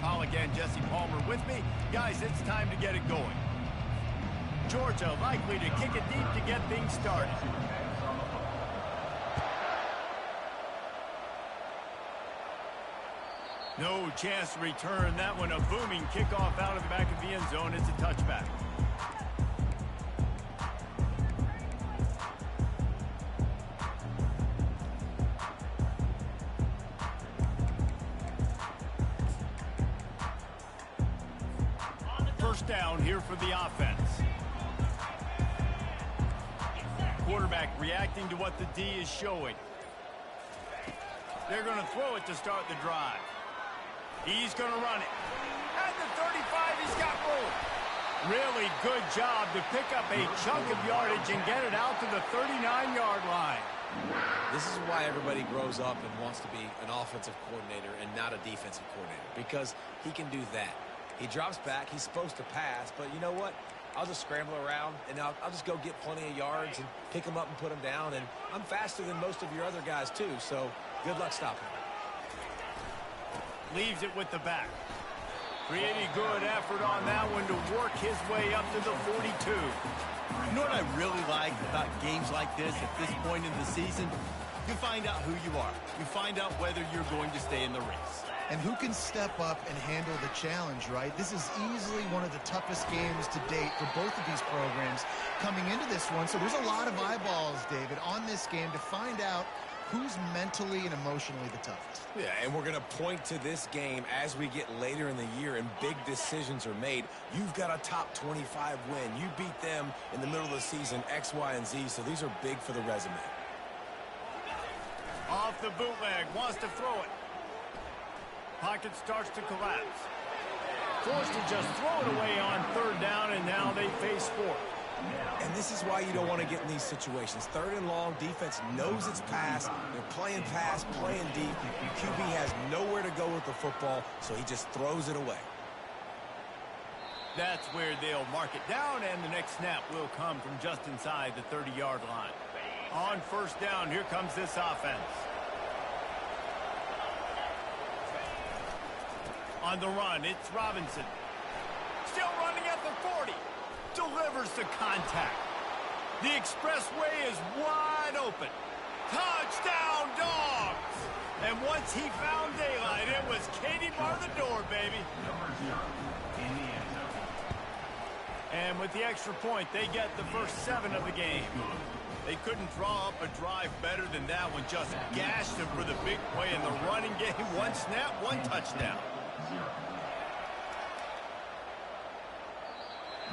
Call again, Jesse Palmer with me. Guys, it's time to get it going. Georgia likely to kick it deep to get things started. No chance to return that one. A booming kickoff out of the back of the end zone. It's a touchback. First down here for the offense. Quarterback reacting to what the D is showing. They're going to throw it to start the drive. He's going to run it. At the 35, he's got room. Really good job to pick up a chunk of yardage and get it out to the 39-yard line. This is why everybody grows up and wants to be an offensive coordinator and not a defensive coordinator, because he can do that. He drops back. He's supposed to pass, but you know what? I'll just scramble around, and I'll just go get plenty of yards and pick them up and put them down, and I'm faster than most of your other guys, too, so good luck stopping. Leaves it with the back. Pretty good effort on that one to work his way up to the 42. You know what I really like about games like this at this point in the season? You find out who you are. You find out whether you're going to stay in the race. And who can step up and handle the challenge, right? This is easily one of the toughest games to date for both of these programs coming into this one. So there's a lot of eyeballs, David, on this game to find out who's mentally and emotionally the toughest. Yeah, and we're going to point to this game as we get later in the year and big decisions are made. You've got a top 25 win. You beat them in the middle of the season, X, Y, and Z, so these are big for the resume. Off the bootleg, wants to throw it. Pocket starts to collapse. Forced to just throw it away on third down, and now they face fourth. And this is why you don't want to get in these situations. Third and long, defense knows it's pass. They're playing pass, playing deep. QB has nowhere to go with the football, so he just throws it away. That's where they'll mark it down, and the next snap will come from just inside the 30-yard line. On first down, here comes this offense. On the run, it's Robinson. Still running at the 40. Delivers the contact. The expressway is wide open. Touchdown, Dogs! And once he found daylight, it was Katie bar the door, baby. And with the extra point, they get the first 7 of the game. They couldn't draw up a drive better than that one. Just gashed them for the big play in the running game. One snap, one touchdown.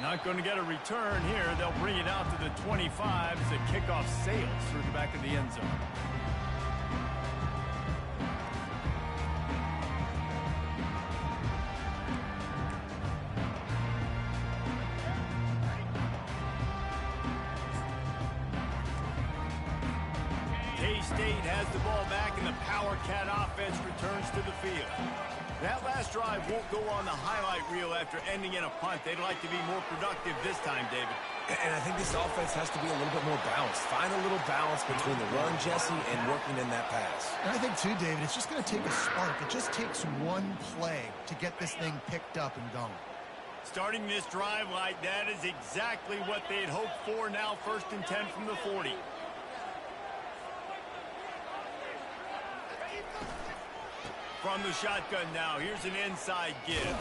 Not going to get a return here. They'll bring it out to the 25 as the kickoff sails through the back of the end zone. K-State has the ball back, and the Power Cat offense returns to the field. That last drive won't go on the highlight reel after ending in a punt. They'd like to be more productive this time, David. And I think this offense has to be a little bit more balanced. Find a little balance between the run, Jesse, and working in that pass. And I think, too, David, it's just going to take a spark. It just takes one play to get this thing picked up and going. Starting this drive like that is exactly what they'd hoped for. Now 1st and 10 from the 40. From the shotgun now, here's an inside give.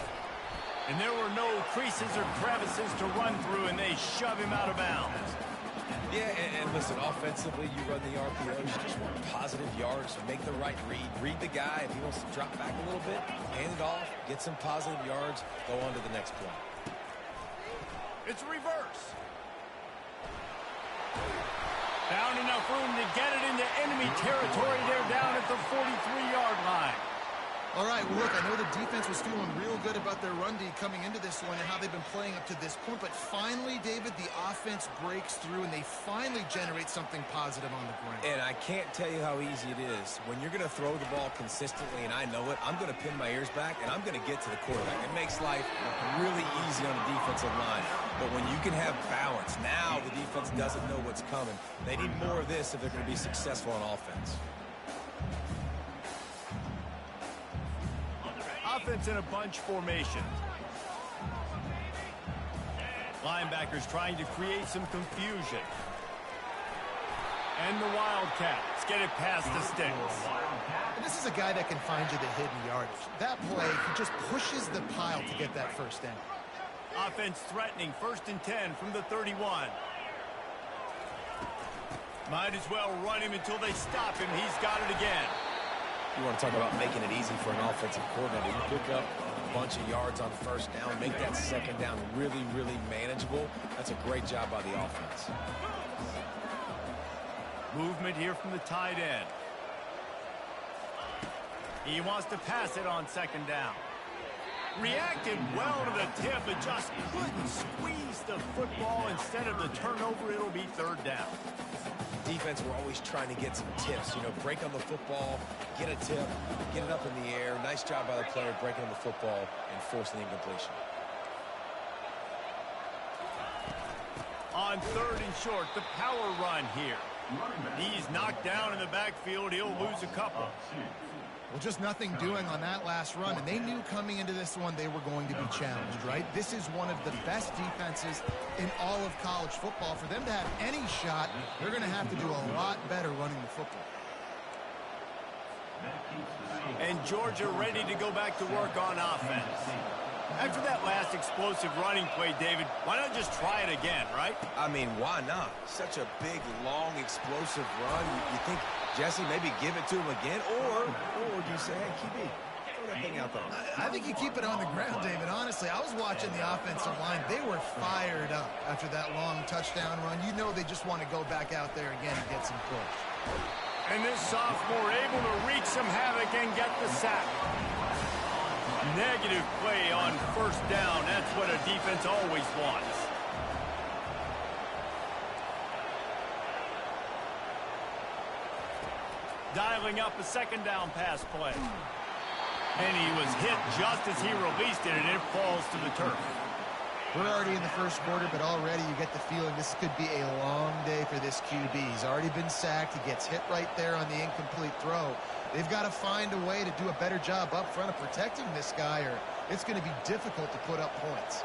And there were no creases or crevices to run through, and they shove him out of bounds. Yeah, and listen, offensively, you run the RPO, you just want positive yards, make the right read. Read the guy. If he wants to drop back a little bit, hand it off, get some positive yards, go on to the next play. It's a reverse. Found enough room to get it into enemy territory. They're down at the 43-yard line. All right, well, look, I know the defense was feeling real good about their run D coming into this one and how they've been playing up to this point, but finally, David, the offense breaks through and they finally generate something positive on the ground. And I can't tell you how easy it is. When you're going to throw the ball consistently, and I know it, I'm going to pin my ears back, and I'm going to get to the quarterback. It makes life really easy on the defensive line. But when you can have balance, now the defense doesn't know what's coming. They need more of this if they're going to be successful on offense. Offense in a bunch formation. Linebackers trying to create some confusion. And the Wildcats get it past the sticks. And this is a guy that can find you the hidden yardage. That play, he just pushes the pile to get that first down. Offense threatening 1st and 10 from the 31. Might as well run him until they stop him. He's got it again. You want to talk about making it easy for an offensive coordinator. You pick up a bunch of yards on 1st down, make that 2nd down really, really manageable. That's a great job by the offense. Movement here from the tight end. He wants to pass it on 2nd down. Reacted well to the tip, but just couldn't squeeze the football. Instead of the turnover, it'll be 3rd down. Defense, we're always trying to get some tips. You know, break on the football, get a tip, get it up in the air. Nice job by the player breaking on the football and forcing the incompletion. On 3rd and short, the power run here. He's knocked down in the backfield. He'll lose a couple. Well, just nothing doing on that last run, and they knew coming into this one they were going to be challenged, right? This is one of the best defenses in all of college football. For them to have any shot, they're going to have to do a lot better running the football. And Georgia ready to go back to work on offense. After that last explosive running play, David, why not just try it again, right? I mean, why not? Such a big, long, explosive run. You think, Jesse, maybe give it to him again? Or do you say, hey, QB, throw that thing out there? I think you keep it on the ground, David. Honestly, I was watching the offensive line. They were fired up after that long touchdown run. You know they just want to go back out there again and get some push. And this sophomore able to wreak some havoc and get the sack. Negative play on 1st down. That's what a defense always wants. Dialing up a 2nd down pass play. And he was hit just as he released it, and it falls to the turf. We're already in the 1st quarter, but already you get the feeling this could be a long day for this QB. He's already been sacked. He gets hit right there on the incomplete throw. They've got to find a way to do a better job up front of protecting this guy, or it's going to be difficult to put up points.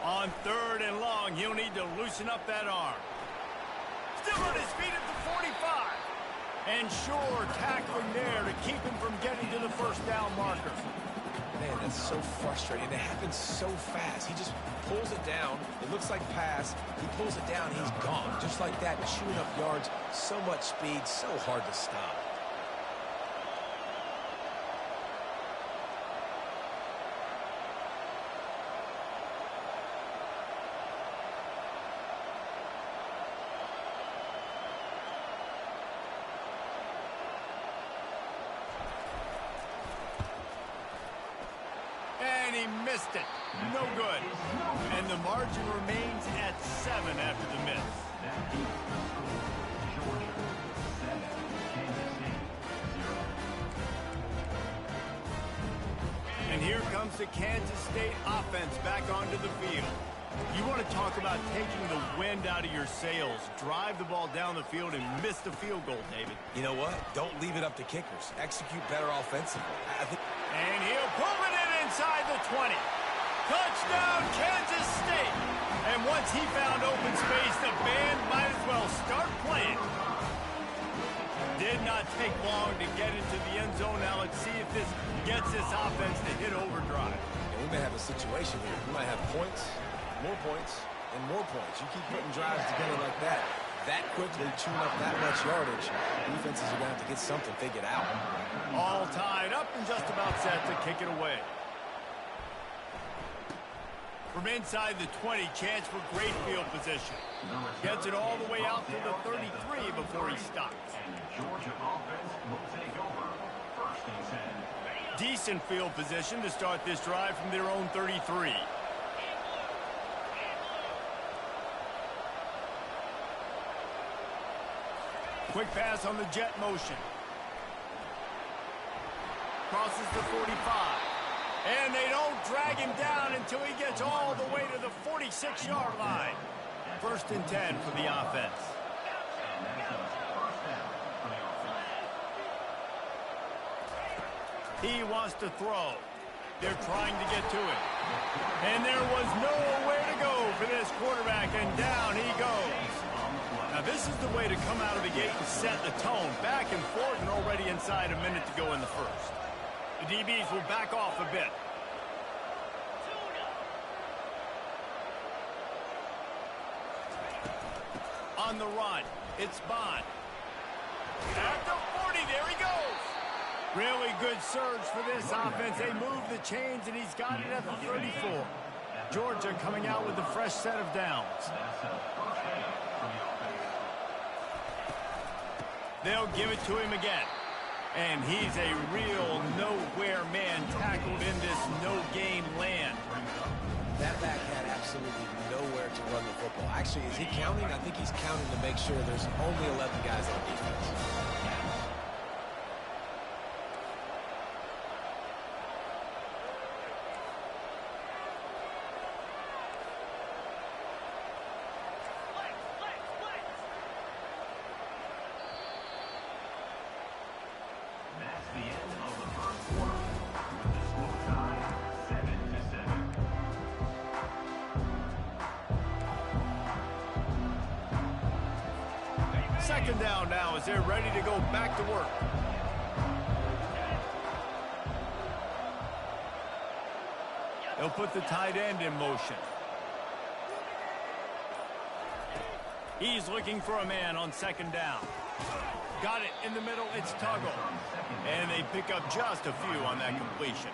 On 3rd and long, he'll need to loosen up that arm. Still on his feet at the 45. And sure, tackling there to keep him from getting to the 1st down marker. Man, that's so frustrating. It happens so fast. He just pulls it down. It looks like pass. He pulls it down. He's gone. Just like that, chewing up yards. So much speed, so hard to stop. And he missed it. No good. And the margin remains at 7 after the miss. And here comes the Kansas State offense back onto the field. You want to talk about taking the wind out of your sails. Drive the ball down the field and miss the field goal, David. You know what? Don't leave it up to kickers. Execute better offensively. And he'll pull it in inside the 20. Touchdown, Kansas State. And once he found open space, the band might as well start playing. Did not take long to get into the end zone. Now let's see if this gets this offense to hit overdrive. And we may have a situation here. We might have points, more points, and more points. You keep putting drives together like that quickly, chewing up that much yardage, defenses are going to have to get something figured out. All tied up and just about set to kick it away. From inside the 20, chance for great field position. Gets it all the way out to the 33 before he stops. Georgia offense will take over 1st and 10. Decent field position to start this drive from their own 33. Quick pass on the jet motion. Crosses the 45. And they don't drag him down until he gets all the way to the 46-yard line. 1st and 10 for the offense. He wants to throw. They're trying to get to it. And there was nowhere to go for this quarterback, and down he goes. Now, this is the way to come out of the gate and set the tone. Back and forth and already inside a minute to go in the first. The DBs will back off a bit. On the run, it's Bond. At the 40, there he goes. Really good surge for this offense. They move the chains, and he's got it at the 34. Georgia coming out with a fresh set of downs. They'll give it to him again. And he's a real nowhere man tackled in this no-game land. That back had absolutely nowhere to run the football. Actually, is he counting? I think he's counting to make sure there's only 11 guys on defense. That's the end of the first quarter. The score tied 7-7. Second down now as they're ready to go back to work. They'll put the tight end in motion. He's looking for a man on 2nd down. Got it in the middle. It's Tuggle. And they pick up just a few on that completion.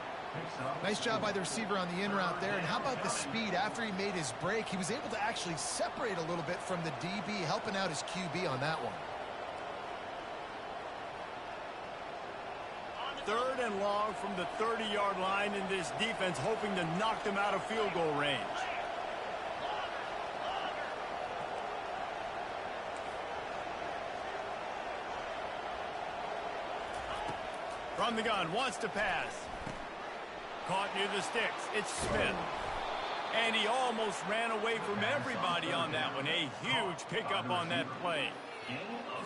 Nice job by the receiver on the in route there. And how about the speed? After he made his break, he was able to actually separate a little bit from the DB, helping out his QB on that one. 3rd and long from the 30-yard line, in this defense hoping to knock them out of field goal range. From the gun, wants to pass. Caught near the sticks. It's Smith. And he almost ran away from everybody on that one. A huge pickup on that play.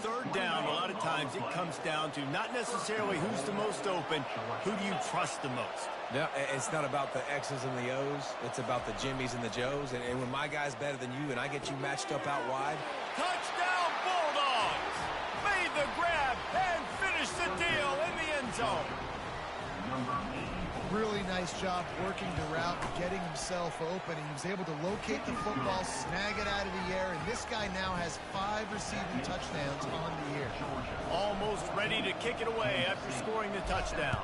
3rd down, a lot of times it comes down to not necessarily who's the most open, who do you trust the most? No, it's not about the X's and the O's. It's about the Jimmies and the Joes. And when my guy's better than you and I get you matched up out wide. Touchdown, Bulldogs! Made the grab and finished the deal in the end zone. Really nice job working the route, getting himself open. He was able to locate the football, snag it out of the air, and this guy now has 5 receiving touchdowns on the year. Almost ready to kick it away after scoring the touchdown.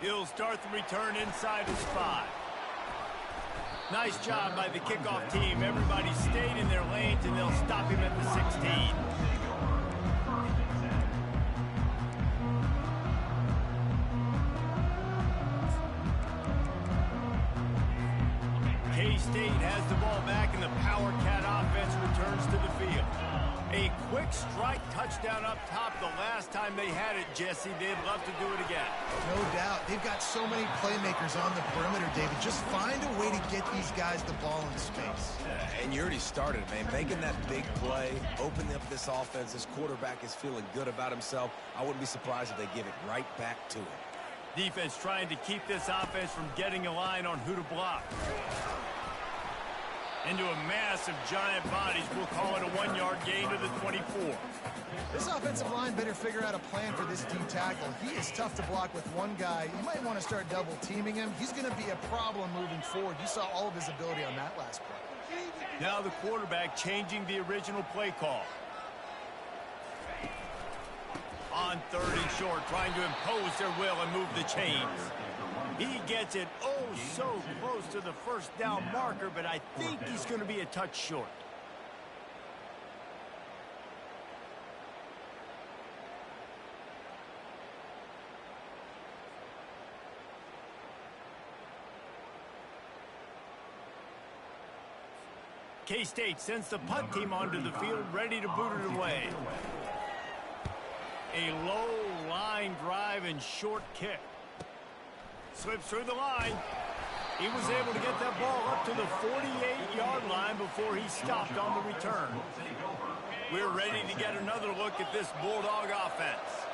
He'll start the return inside his 5. Nice job by the kickoff team. Everybody stayed in their lanes, and they'll stop him at the 16. K-State has the ball back, and the Power Cat offense returns to the field. A quick strike touchdown up top the last time they had it, Jesse. They'd love to do it again. No doubt. They've got so many playmakers on the perimeter, David. Just find a way to get these guys the ball in space. And you already started, man. Making that big play, opening up this offense. This quarterback is feeling good about himself. I wouldn't be surprised if they give it right back to him. Defense trying to keep this offense from getting a line on who to block. Into a mass of giant bodies. We'll call it a 1-yard gain to the 24. This offensive line better figure out a plan for this D tackle. He is tough to block with one guy. You might want to start double teaming him. He's going to be a problem moving forward. You saw all of his ability on that last play. Now the quarterback changing the original play call. On 3rd and short, trying to impose their will and move the chains. He gets it oh so close to the 1st down marker, but I think he's going to be a touch short. K-State sends the punt team onto the field, ready to boot it away. A low line drive and short kick. Slips through the line. He was able to get that ball up to the 48-yard line before he stopped on the return. We're ready to get another look at this Bulldog offense.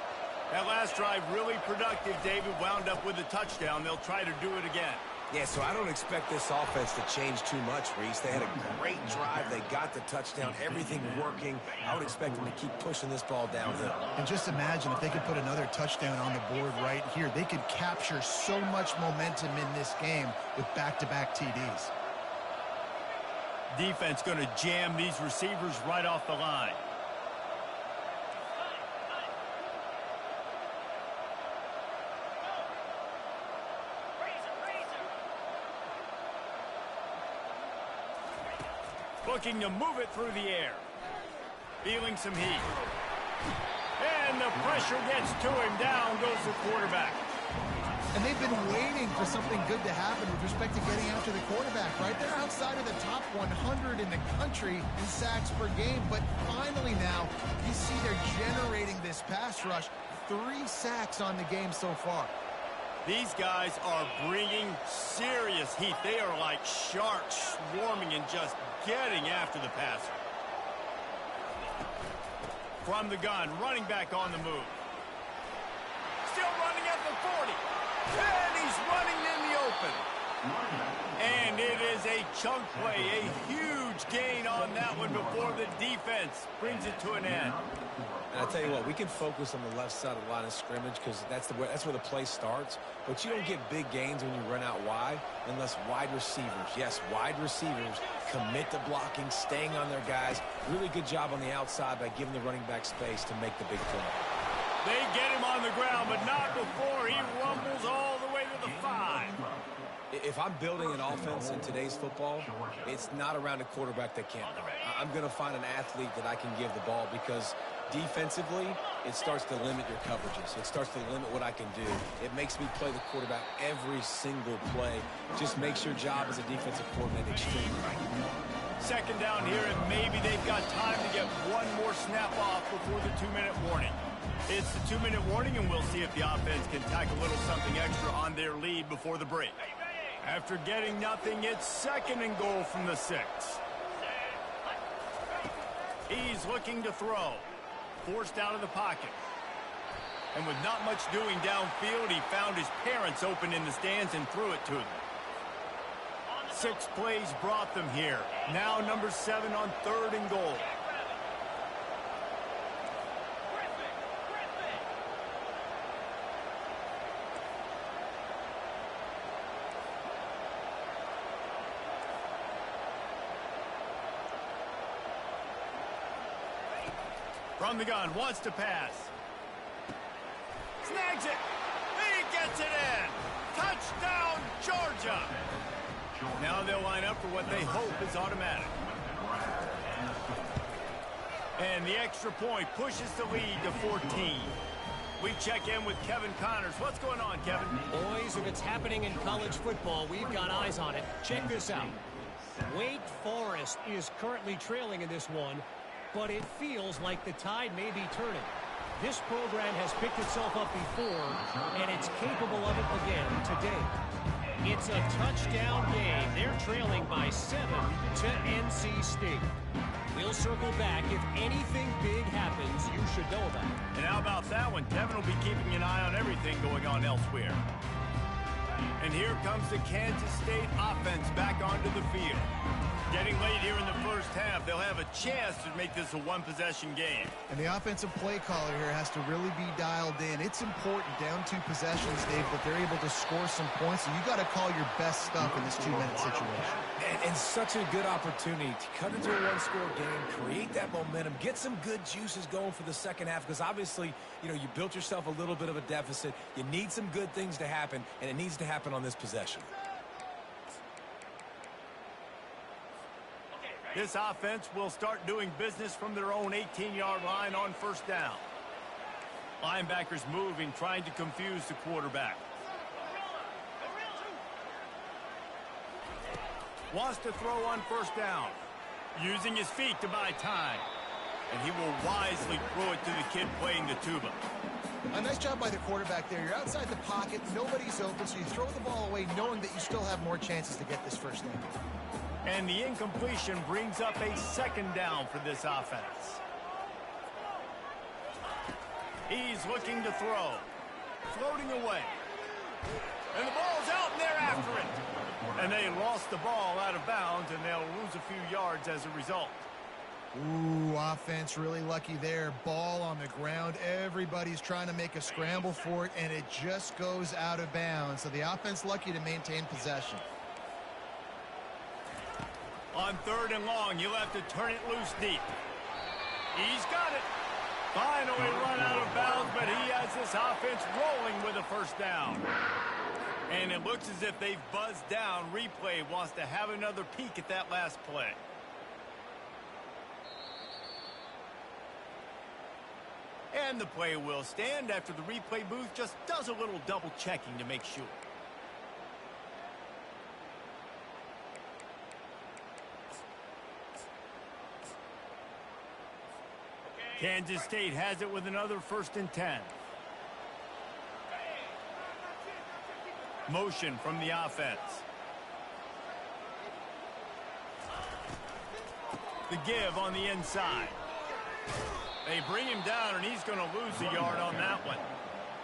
That last drive really productive, David, wound up with a touchdown. They'll try to do it again. Yeah, so I don't expect this offense to change too much, Reese. They had a great drive. They got the touchdown, everything working. I would expect them to keep pushing this ball downhill. And just imagine if they could put another touchdown on the board right here. They could capture so much momentum in this game with back-to-back TDs. Defense going to jam these receivers right off the line. Looking to move it through the air. Feeling some heat. And the pressure gets to him. Down goes the quarterback. And they've been waiting for something good to happen with respect to getting after the quarterback, right? They're outside of the top 100 in the country in sacks per game. But finally now, you see they're generating this pass rush. 3 sacks on the game so far. These guys are bringing serious heat. They are like sharks swarming and just getting after the passer. From the gun, running back on the move. Still running at the 40. And he's running in the open. And it is a chunk play, a huge gain on that one before the defense brings it to an end. And I'll tell you what, we can focus on the left side of the line of scrimmage because that's where the play starts. But you don't get big gains when you run out wide unless wide receivers, yes, wide receivers, commit to blocking, staying on their guys. Really good job on the outside by giving the running back space to make the big play. They get him on the ground, but not before he rumbles all the way to the 5. If I'm building an offense in today's football, it's not around a quarterback that can't run. I'm going to find an athlete that I can give the ball because defensively, it starts to limit your coverages. It starts to limit what I can do. It makes me play the quarterback every single play. Just makes your job as a defensive coordinator extremely hard. Second down here, and maybe they've got time to get one more snap off before the 2-minute warning. It's the 2-minute warning, and we'll see if the offense can tack a little something extra on their lead before the break. After getting nothing, it's 2nd and goal from the 6. He's looking to throw. Forced out of the pocket. And with not much doing downfield, he found his parents open in the stands and threw it to them. 6 plays brought them here. Now number 7 on 3rd and goal. From the gun, wants to pass. Snags it. He gets it in. Touchdown, Georgia. Now they'll line up for what they hope is automatic. And the extra point pushes the lead to 14. We check in with Kevin Connors. What's going on, Kevin? Boys, if it's happening in college football, we've got eyes on it. Check this out. Wake Forest is currently trailing in this one, but it feels like the tide may be turning. This program has picked itself up before, and it's capable of it again today. It's a touchdown game. They're trailing by 7 to NC State. We'll circle back. If anything big happens, you should know about it. And how about that one? Kevin will be keeping an eye on everything going on elsewhere. And here comes the Kansas State offense back onto the field. Getting late here in the first half, they'll have a chance to make this a one-possession game. And the offensive play caller here has to really be dialed in. It's important down 2 possessions, Dave, that they're able to score some points. So you got to call your best stuff in this 2-minute situation. And such a good opportunity to cut into a one-score game, create that momentum, get some good juices going for the second half, because obviously, you know, you built yourself a little bit of a deficit. You need some good things to happen, and it needs to happen on this possession. This offense will start doing business from their own 18-yard line on first down. Linebackers moving, trying to confuse the quarterback. Wants to throw on first down. using his feet to buy time. And he will wisely throw it to the kid playing the tuba. A nice job by the quarterback there. You're outside the pocket, nobody's open, so you throw the ball away knowing that you still have more chances to get this first down. And the incompletion brings up a second down for this offense. He's looking to throw. Floating away. And the ball's out, and they're after it. And they lost the ball out of bounds, and they'll lose a few yards as a result. Ooh, offense really lucky there. Ball on the ground. Everybody's trying to make a scramble for it, and it just goes out of bounds. So the offense lucky to maintain possession. On 3rd and long, you'll have to turn it loose deep. He's got it. Finally run out of bounds, but he has this offense rolling with a first down. And it looks as if they've buzzed down. Replay wants to have another peek at that last play. And the play will stand after the replay booth just does a little double checking to make sure. Kansas State has it with another 1st and 10. Motion from the offense. The give on the inside. They bring him down, and he's going to lose a yard on that one.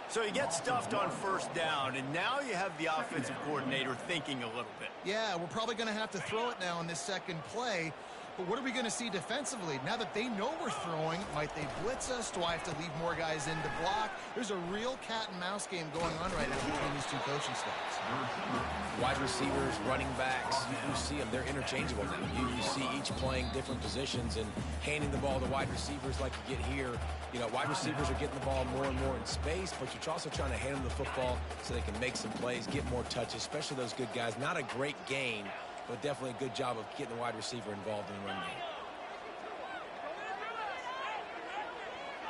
So he gets stuffed on 1st down, and now you have the offensive coordinator thinking a little bit. Yeah, we're probably going to have to throw it now on this second play. But what are we going to see defensively? Now that they know we're throwing, might they blitz us? Do I have to leave more guys in to block? There's a real cat-and-mouse game going on right now between these two coaching staffs. Wide receivers, running backs, you see them. They're interchangeable now. You see each playing different positions and handing the ball to wide receivers like you get here. You know, wide receivers are getting the ball more and more in space, but you're also trying to hand them the football so they can make some plays, get more touches, especially those good guys. Not a great gain, but definitely a good job of getting the wide receiver involved in the run game.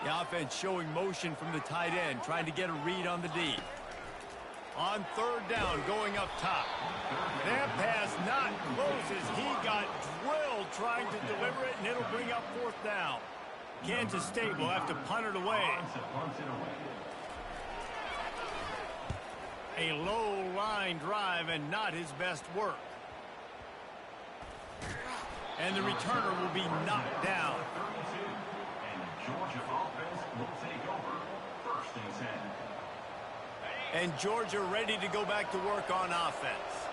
The offense showing motion from the tight end, trying to get a read on the D. On 3rd down, going up top. That pass not close as he got drilled trying to deliver it, and it'll bring up 4th down. Kansas State will have to punt it away. A low line drive and not his best work. And the returner will be knocked down. And the Georgia offense will take over 1st and 10. And Georgia ready to go back to work on offense.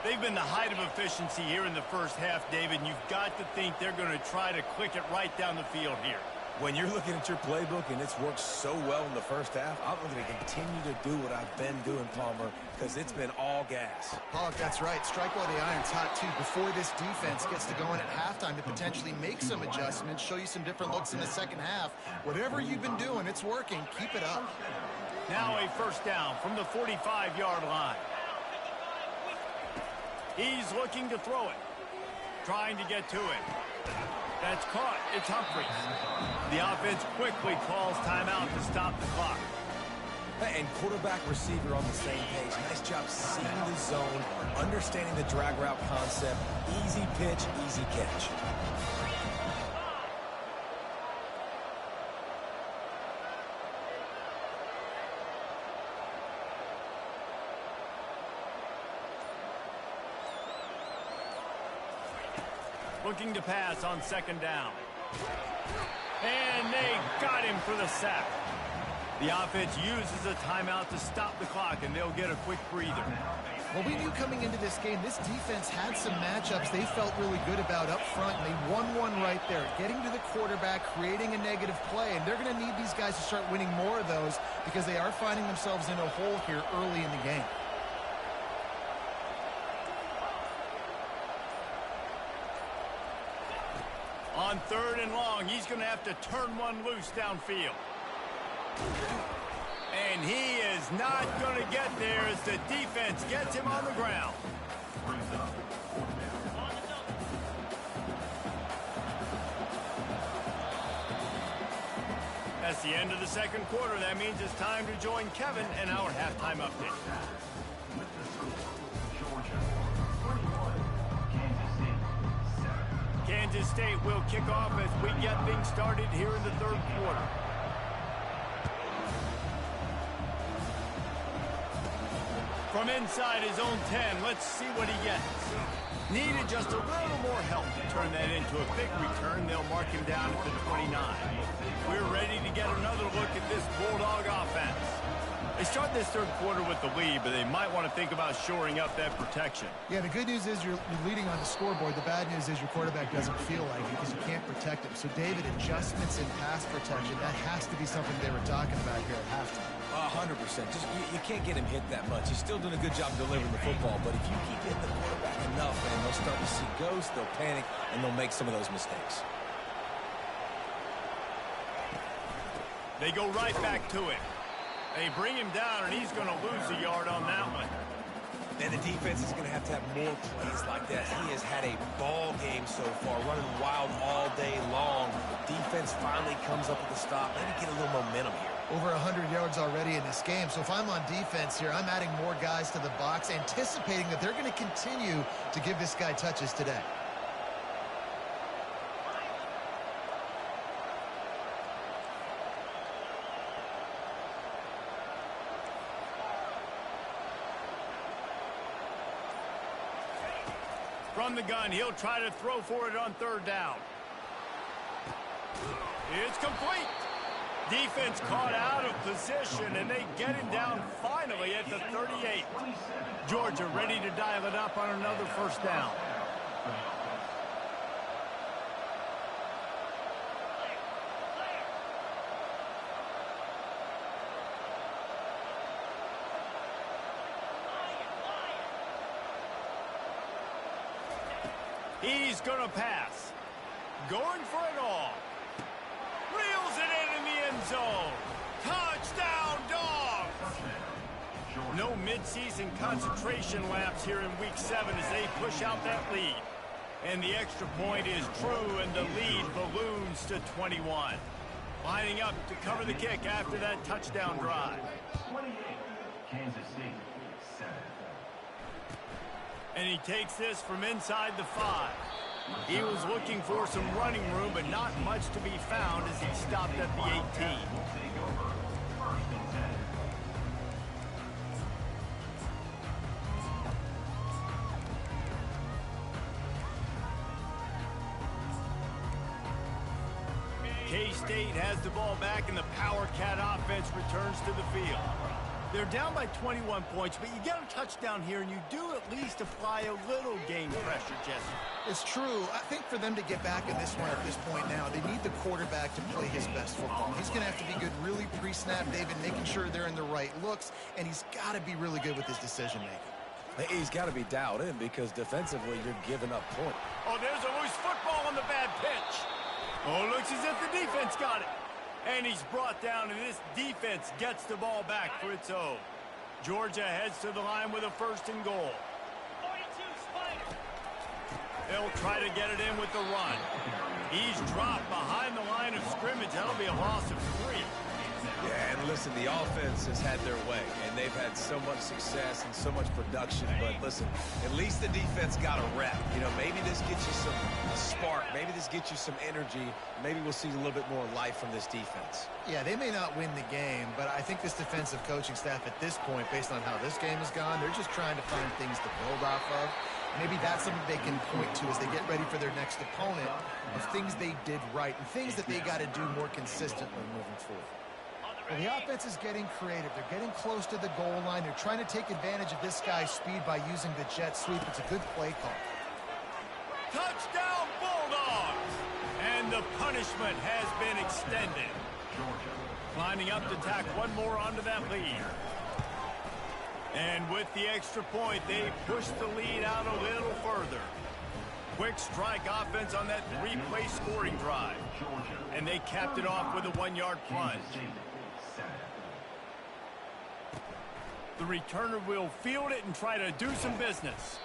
They've been the height of efficiency here in the first half, David, and you've got to think they're going to try to click it right down the field here. When you're looking at your playbook and it's worked so well in the first half, I'm going to continue to do what I've been doing, Palmer, because it's been all gas. Pollock, that's right. Strike while the iron's hot, too, before this defense gets to going at halftime to potentially make some adjustments, show you some different looks in the second half. Whatever you've been doing, it's working. Keep it up. Now a 1st down from the 45-yard line. He's looking to throw it. Trying to get to it. That's caught. It's Humphries. The offense quickly calls timeout to stop the clock. And quarterback receiver on the same page. Nice job seeing the zone, understanding the drag route concept. Easy pitch, easy catch. Looking to pass on 2nd down. And they got him for the sack. The offense uses a timeout to stop the clock, and they'll get a quick breather. Well, we knew coming into this game, this defense had some matchups they felt really good about up front, and they won one right there, getting to the quarterback, creating a negative play, and they're going to need these guys to start winning more of those because they are finding themselves in a hole here early in the game. On 3rd and long, he's going to have to turn one loose downfield. And he is not going to get there as the defense gets him on the ground. That's the end of the 2nd quarter. That means it's time to join Kevin and our halftime update. With the score, Georgia 21, Kansas State 7. Kansas Kansas State will kick off as we get things started here in the third quarter. From inside his own 10, let's see what he gets. Needed just a little more help to turn that into a big return. They'll mark him down at the 29. We're ready to get another look at this Bulldog offense. They start this third quarter with the lead, but they might want to think about shoring up that protection. Yeah, the good news is you're leading on the scoreboard. The bad news is your quarterback doesn't feel like it because you can't protect him. So, David, adjustments in pass protection, that has to be something they were talking about here at halftime. 100%. Just you can't get him hit that much. He's still doing a good job delivering the football, but if you keep hitting the quarterback enough, man, they'll start to see ghosts, they'll panic, and they'll make some of those mistakes. They go right back to it. They bring him down, and he's going to lose a yard on that one. And the defense is going to have more plays like that. He has had a ball game so far, running wild all day long. Defense finally comes up with a stop. Maybe get a little momentum here. Over 100 yards already in this game. So if I'm on defense here, I'm adding more guys to the box, anticipating that they're going to continue to give this guy touches today. From the gun, he'll try to throw for it on third down. It's complete. Defense caught out of position, and they get him down finally at the 38. Georgia ready to dial it up on another first down. He's going to pass. Going for it all. Reels it in the end zone. Touchdown, Dogs! No midseason concentration laps here in Week 7 as they push out that lead. And the extra point is true, and the lead balloons to 21. Lining up to cover the kick after that touchdown drive. 28, Kansas State, 7. And he takes this from inside the 5. He was looking for some running room, but not much to be found as he stopped at the 18. K-State has the ball back, and the Power Cat offense returns to the field. They're down by 21 points, but you get a touchdown here, and you do at least apply a little game pressure, Jesse. It's true. I think for them to get back in this one at this point now, they need the quarterback to play his best football. He's going to have to be good really pre-snap, David, making sure they're in the right looks, and he's got to be really good with his decision-making. He's got to be dialed in because defensively you're giving up points. Oh, there's a loose football on the bad pitch. Oh, looks as if the defense got it. And he's brought down, and this defense gets the ball back for its own. Georgia heads to the line with a 1st and goal. They'll try to get it in with the run. He's dropped behind the line of scrimmage. That'll be a loss of 3. Yeah, and listen, the offense has had their way, and they've had so much success and so much production. But listen, at least the defense got a rep. You know, maybe this gets you some spark. Maybe this gets you some energy. Maybe we'll see a little bit more life from this defense. Yeah, they may not win the game, but I think this defensive coaching staff at this point, based on how this game has gone, they're just trying to find things to build off of. Maybe that's something they can point to as they get ready for their next opponent of things they did right and things that they got to do more consistently moving forward. Well, the offense is getting creative. They're getting close to the goal line. They're trying to take advantage of this guy's speed by using the jet sweep. It's a good play call. Touchdown, Bulldogs! And the punishment has been extended. Lining up to tack one more onto that lead. And with the extra point, they push the lead out a little further. Quick strike offense on that 3-play scoring drive. And they capped it off with a 1-yard plunge. The returner will field it and try to do some business.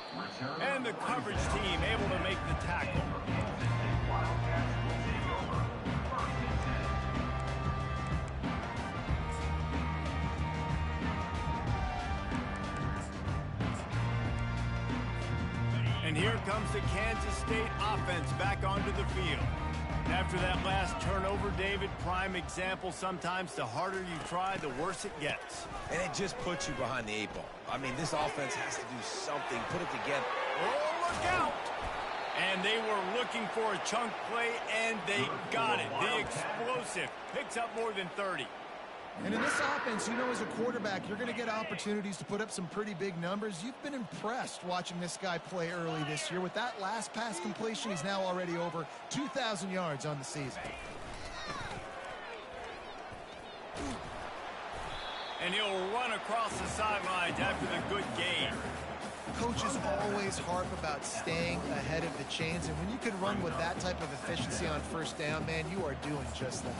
And the coverage team able to make the tackle. And And here comes the Kansas State offense back onto the field. After that last turnover, David, prime example, sometimes the harder you try, the worse it gets. And it just puts you behind the 8 ball. I mean, this offense has to do something, put it together. Oh, look out! And they were looking for a chunk play, and they got it. The explosive picks up more than 30. And in this offense, you know, as a quarterback, you're going to get opportunities to put up some pretty big numbers. You've been impressed watching this guy play early this year. With that last pass completion, he's now already over 2,000 yards on the season. And he'll run across the sidelines after the good game. Coaches always harp about staying ahead of the chains, and when you can run with that type of efficiency on first down, man, you are doing just that.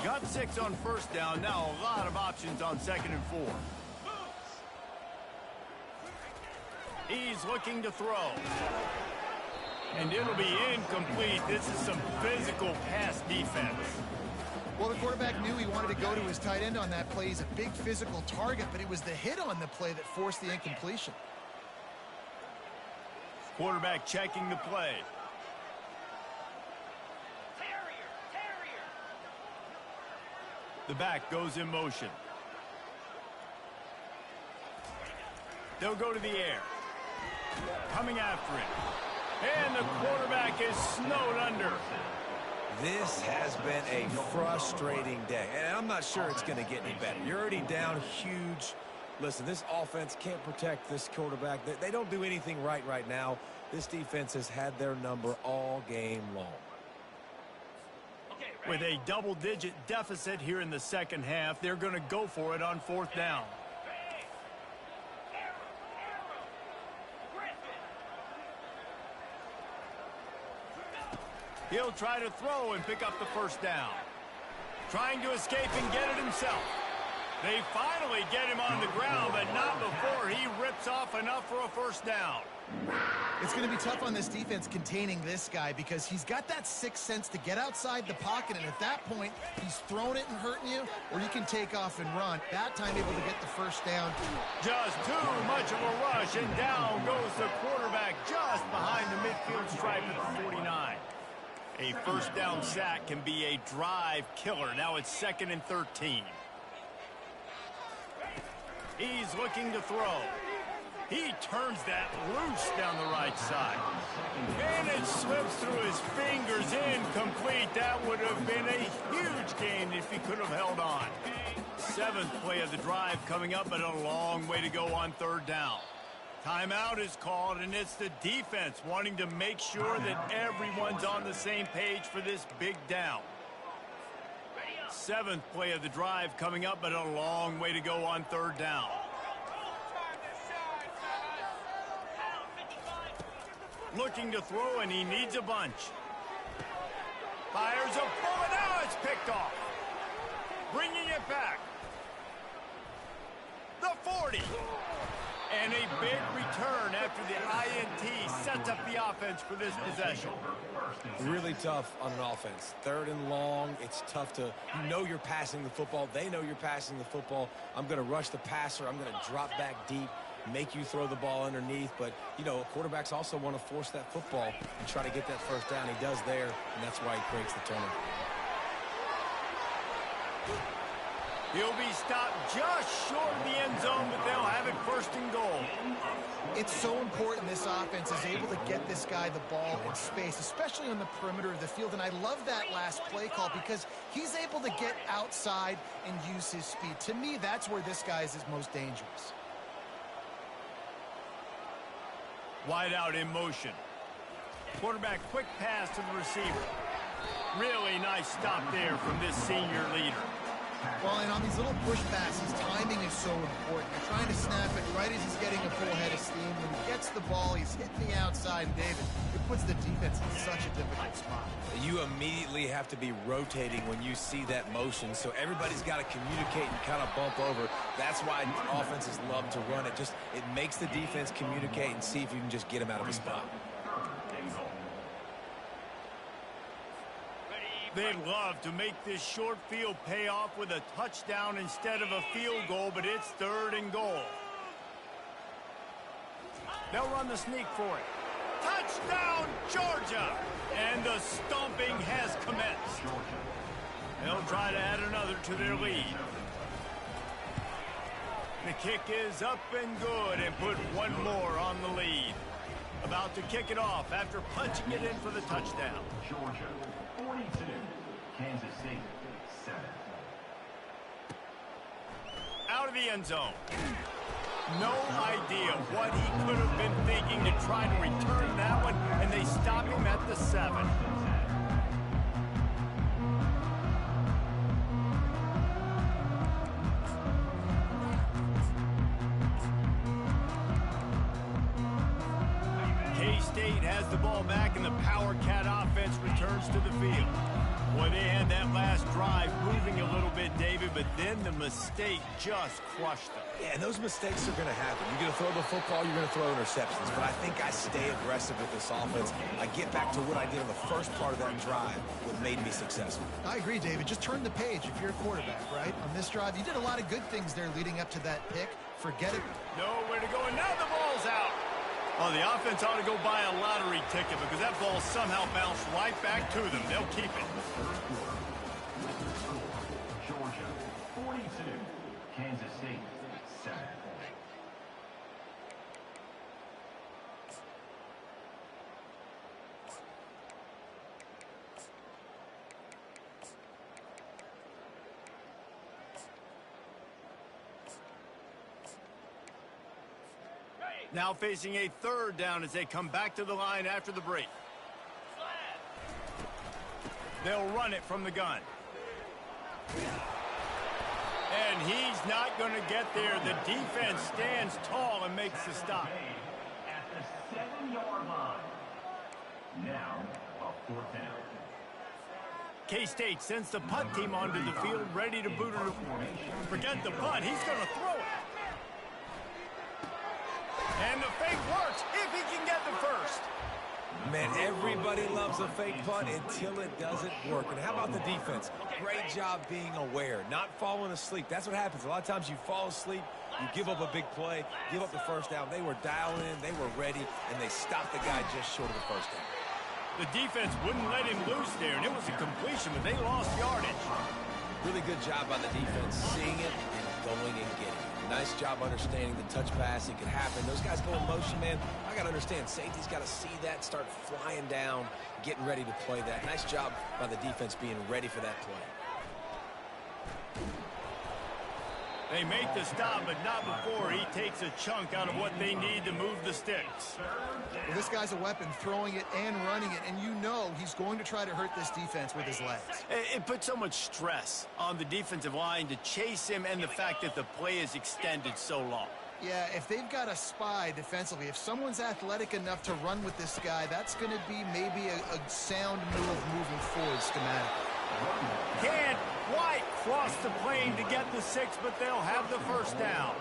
Got 6 on first down. Now a lot of options on 2nd and 4. He's looking to throw. And it'll be incomplete. This is some physical pass defense. Well, the quarterback knew he wanted to go to his tight end on that play. He's a big physical target, but it was the hit on the play that forced the incompletion. Quarterback checking the play. The back goes in motion. They'll go to the air. Coming after it. And the quarterback is snowed under. This has been a frustrating day, and I'm not sure it's going to get any better. You're already down huge. Listen, this offense can't protect this quarterback. They don't do anything right now. This defense has had their number all game long. With a double-digit deficit here in the second half, they're going to go for it on 4th down. He'll try to throw and pick up the first down. Trying to escape and get it himself. They finally get him on the ground, but not before he rips off enough for a first down. It's going to be tough on this defense containing this guy because he's got that sixth sense to get outside the pocket, and at that point, he's throwing it and hurting you, or you can take off and run. That time able to get the first down. Just too much of a rush, and down goes the quarterback just behind the midfield stripe at the 49. A first down sack can be a drive killer. Now it's 2nd and 13. He's looking to throw. He turns that loose down the right side. And it slips through his fingers, incomplete. That would have been a huge gain if he could have held on. 7th play of the drive coming up, but a long way to go on 3rd down. Timeout is called, and it's the defense wanting to make sure that everyone's on the same page for this big down. 7th play of the drive coming up, but a long way to go on 3rd down. Looking to throw, and he needs a bunch. Fires a bullet. Now it's picked off. Bringing it back. The 40. And a big return after the INT sets up the offense for this possession. Really tough on an offense. 3rd and long. It's tough to, you know you're passing the football. They know you're passing the football. I'm going to rush the passer. I'm going to drop back deep, make you throw the ball underneath. But, you know, quarterbacks also want to force that football and try to get that first down. He does there, and that's why he creates the turnover. He'll be stopped just short of the end zone, but they'll have it 1st and goal. It's so important this offense is able to get this guy the ball in space, especially on the perimeter of the field. And I love that last play call because he's able to get outside and use his speed. To me, that's where this guy is his most dangerous. Wide out in motion. Quarterback quick pass to the receiver. Really nice stop there from this senior leader. Well, and on these little push passes, timing is so important. You're trying to snap it right as he's getting a full head of steam. When he gets the ball, he's hitting the outside. And David, it puts the defense in such a difficult spot. You immediately have to be rotating when you see that motion, so everybody's got to communicate and kind of bump over. That's why offenses love to run it. It makes the defense communicate and see if you can just get him out of the spot. They'd love to make this short field pay off with a touchdown instead of a field goal, but it's 3rd and goal. They'll run the sneak for it. Touchdown, Georgia! And the stomping has commenced. They'll try to add another to their lead. The kick is up and good and put one more on the lead. About to kick it off after punching it in for the touchdown. Georgia 42, Kansas State 7. Out of the end zone. No idea what he could have been thinking to try to return that one, and they stop him at the 7. K-State has the ball back, and the Power Cat offense returns to the field. Boy, they had that last drive moving a little bit, David, but then the mistake just crushed them. Yeah, and those mistakes are going to happen. You're going to throw the football, you're going to throw interceptions. But I think I stay aggressive with this offense. I get back to what I did on the first part of that drive, what made me successful. I agree, David. Just turn the page if you're a quarterback, right? On this drive, you did a lot of good things there leading up to that pick. Forget it. Nowhere to go, and now the ball's out. Oh, the offense ought to go buy a lottery ticket because that ball somehow bounced right back to them. They'll keep it. Georgia 42, Kansas State 7. Now facing a third down as they come back to the line after the break. They'll run it from the gun. And he's not going to get there. The defense stands tall and makes the stop. At the 7-yard line. Now, a 4th down. K-State sends the punt team onto the field, ready to boot it. Forget the punt. He's going to throw it. And the fake works if he can get the first. Man, everybody loves a fake punt until it doesn't work. And how about the defense? Great job being aware, not falling asleep. That's what happens. A lot of times you fall asleep, you give up a big play, give up the first down. They were dialing in, they were ready, and they stopped the guy just short of the first down. The defense wouldn't let him loose there, and it was a completion, but they lost yardage. Really good job by the defense, seeing it and going and getting it. Nice job understanding the touch pass. It could happen. Those guys go in motion, man. I got to understand. Safety's got to see that, start flying down, getting ready to play that. Nice job by the defense being ready for that play. They make the stop, but not before he takes a chunk out of what they need to move the sticks. Well, this guy's a weapon, throwing it and running it, and you know he's going to try to hurt this defense with his legs. It puts so much stress on the defensive line to chase him and the fact that the play is extended so long. Yeah, if they've got a spy defensively, if someone's athletic enough to run with this guy, that's going to be maybe a sound move moving forward schematically. Can't quite cross the plane to get the 6, but they'll have the first down.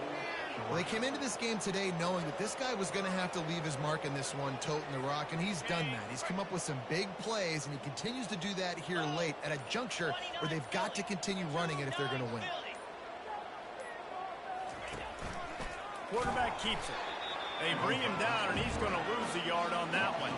Well, they came into this game today knowing that this guy was going to have to leave his mark in this one, toting the rock, and he's done that. He's come up with some big plays, and he continues to do that here late at a juncture where they've got to continue running it if they're going to win. Quarterback keeps it. They bring him down, and he's going to lose a yard on that one.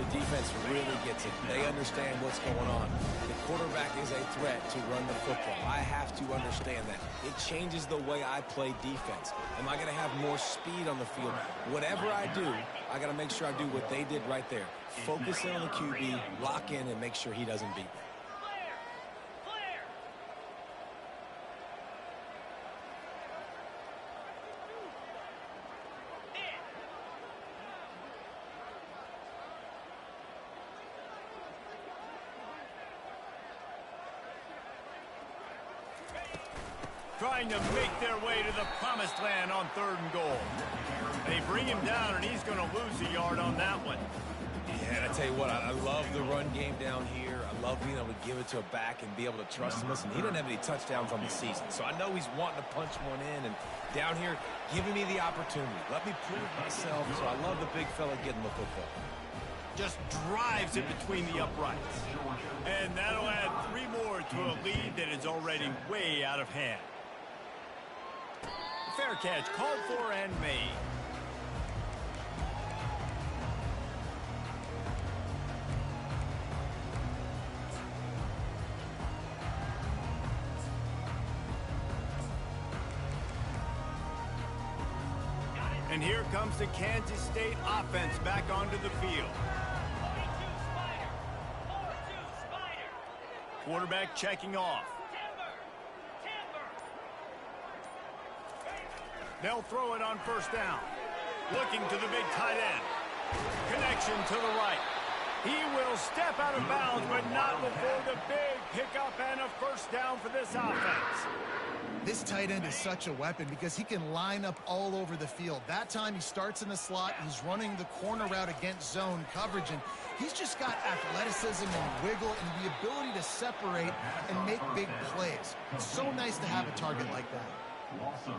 The defense really gets it. They understand what's going on. The quarterback is a threat to run the football. I have to understand that. It changes the way I play defense. Am I going to have more speed on the field? Whatever I do, I got to make sure I do what they did right there. Focus in on the QB, lock in, and make sure he doesn't beat me. Trying to make their way to the promised land on 3rd and goal. They bring him down, and he's going to lose a yard on that one. Yeah, and I tell you what, I love the run game down here. I love being able to give it to a back and be able to trust him. Listen, he doesn't have any touchdowns on the season, so I know he's wanting to punch one in. And down here, giving me the opportunity. Let me prove myself. So I love the big fella getting the football. Just drives it between the uprights. And that'll add 3 more to a lead that is already way out of hand. Fair catch, called for and made. And here comes the Kansas State offense back onto the field. Quarterback checking off. They'll throw it on first down. Looking to the big tight end. Connection to the right. He will step out of bounds, but not before the big pickup and a first down for this offense. This tight end is such a weapon because he can line up all over the field. That time he starts in the slot. He's running the corner route against zone coverage, and he's just got athleticism and wiggle and the ability to separate and make big plays. It's so nice to have a target like that.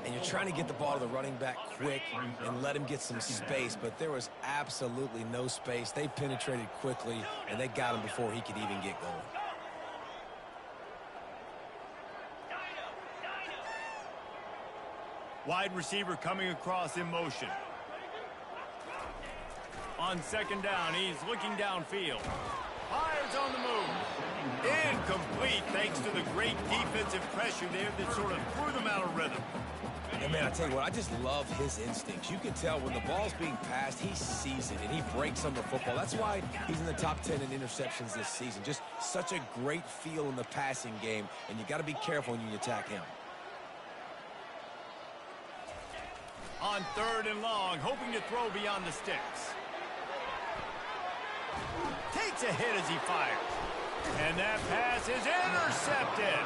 And you're trying to get the ball to the running back quick and let him get some space, but there was absolutely no space. They penetrated quickly, and they got him before he could even get going. Wide receiver coming across in motion. On second down, he's looking downfield. Fires on the move. Incomplete thanks to the great defensive pressure there that sort of threw them out of rhythm. And man, I tell you what, I just love his instincts. You can tell when the ball's being passed, he sees it and he breaks on the football. That's why he's in the top 10 in interceptions this season. Just such a great feel in the passing game, and you got to be careful when you attack him. On third and long, hoping to throw beyond the sticks. Takes a hit as he fires. And that pass is intercepted.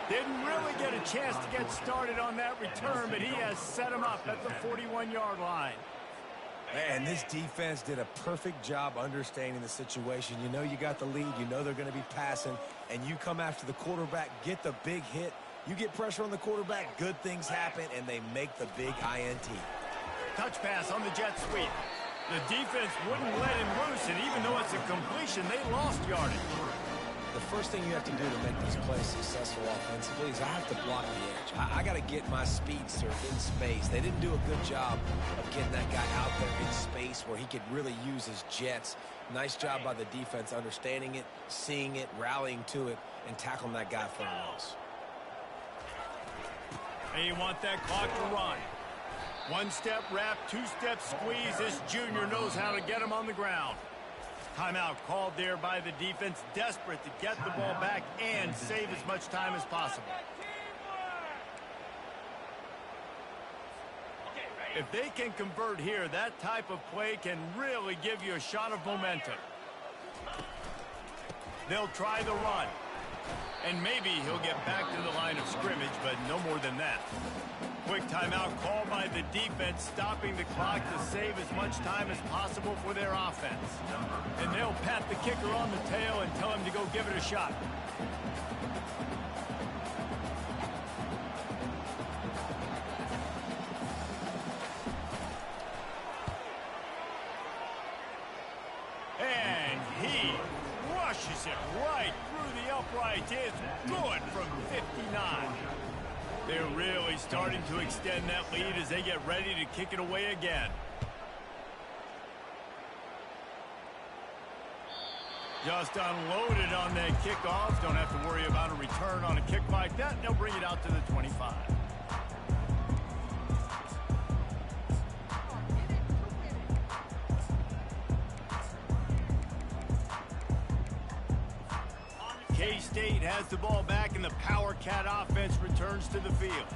Didn't really get a chance to get started on that return, but he has set him up at the 41-yard line. Man, this defense did a perfect job understanding the situation. You know you got the lead. You know they're going to be passing. And you come after the quarterback, get the big hit. You get pressure on the quarterback, good things happen, and they make the big INT. Touch pass on the jet sweep. The defense wouldn't let him loose, and even though it's a completion, they lost yardage. The first thing you have to do to make these plays successful offensively is I have to block the edge. I got to get my speedster in space. They didn't do a good job of getting that guy out there in space where he could really use his jets. Nice job by the defense understanding it, seeing it, rallying to it, and tackling that guy for a loss. They want that clock to run. One-step wrap, two-step squeeze. This junior knows how to get him on the ground. Timeout called there by the defense, desperate to get the ball back and save as much time as possible. If they can convert here, that type of play can really give you a shot of momentum. They'll try the run. And maybe he'll get back to the line of scrimmage, but no more than that. Quick timeout called by the defense, stopping the clock to save as much time as possible for their offense. And they'll pat the kicker on the tail and tell him to go give it a shot. And he rushes it right through the uprights. It's good from 59. They're really starting to extend that lead as they get ready to kick it away again. Just unloaded on that kickoff. Don't have to worry about a return on a kick like that. They'll bring it out to the 25. K-State has the ball back, and the Power Cat offense returns to the field.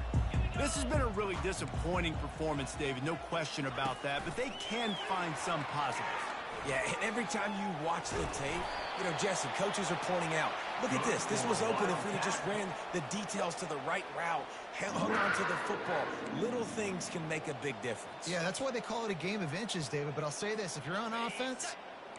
This has been a really disappointing performance, David, no question about that, but they can find some positives. Yeah, and every time you watch the tape, you know, Jesse, coaches are pointing out, look at this. This was open if we just ran the details to the right route, hung on to the football. Little things can make a big difference. Yeah, that's why they call it a game of inches, David. But I'll say this, if you're on offense,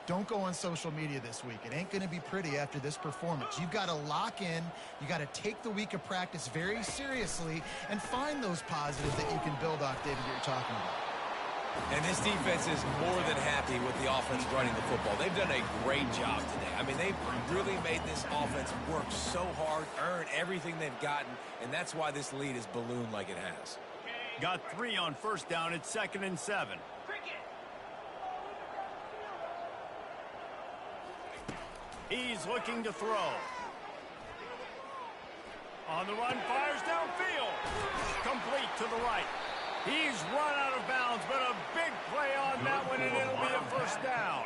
don't go on social media this week. It ain't going to be pretty after this performance. You've got to lock in. You got to take the week of practice very seriously and find those positives that you can build off, David, that you're talking about. And this defense is more than happy with the offense running the football. They've done a great job today. I mean, they've really made this offense work so hard, earn everything they've gotten, and that's why this lead is ballooned like it has. Got 3 on first down. It's 2nd and 7. He's looking to throw. On the run, fires downfield. Complete to the right. He's run out of bounds, but a big play on that one, and it'll be a first down.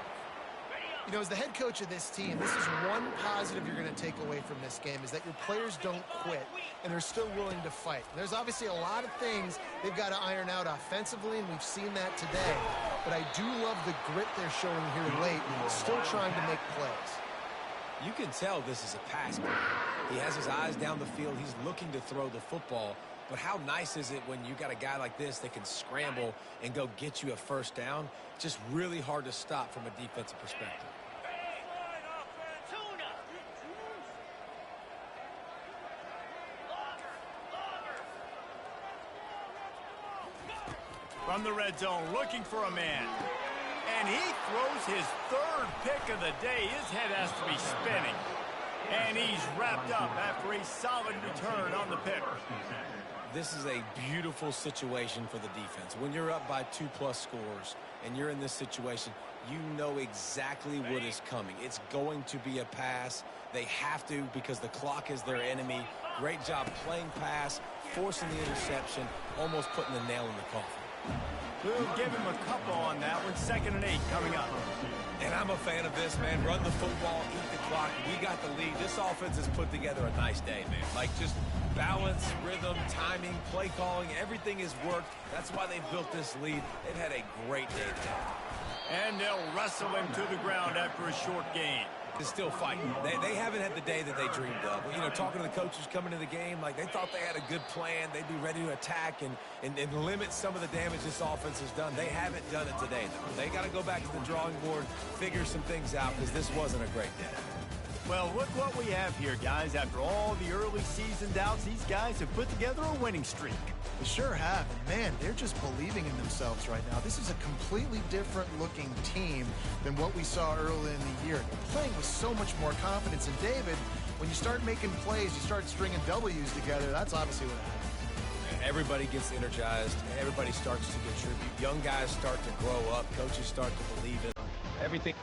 You know, as the head coach of this team, this is one positive you're going to take away from this game, is that your players don't quit, and they're still willing to fight. There's obviously a lot of things they've got to iron out offensively, and we've seen that today. But I do love the grit they're showing here late, still trying to make plays. You can tell this is a pass play. He has his eyes down the field. He's looking to throw the football. But how nice is it when you got a guy like this that can scramble and go get you a first down? Just really hard to stop from a defensive perspective. From the red zone, looking for a man. And he throws his third pick of the day. His head has to be spinning. And he's wrapped up after a solid return on the pick. This is a beautiful situation for the defense. When you're up by 2+ scores and you're in this situation, you know exactly what is coming. It's going to be a pass. They have to, because the clock is their enemy. Great job playing pass, forcing the interception, almost putting the nail in the coffin. We'll give him a couple on that one. 2nd and 8 coming up. And I'm a fan of this, man. Run the football, eat the clock. We got the lead. This offense has put together a nice day, man. Like, just balance, rhythm, timing, play calling, everything has worked. That's why they've built this lead. They've had a great day today. And they'll wrestle him to the ground after a short gain. Is still fighting. They haven't had the day that they dreamed of. You know, talking to the coaches coming to the game, like, they thought they had a good plan. They'd be ready to attack and limit some of the damage this offense has done. They haven't done it today, though. They got to go back to the drawing board, figure some things out, because this wasn't a great day. Well, look what we have here, guys. After all the early season doubts, these guys have put together a winning streak. They sure have. And man, they're just believing in themselves right now. This is a completely different looking team than what we saw early in the year. They're playing with so much more confidence. And David, when you start making plays, you start stringing W's together, that's obviously what happens. Everybody gets energized. Everybody starts to contribute. Young guys start to grow up. Coaches start to believe in them. Everything.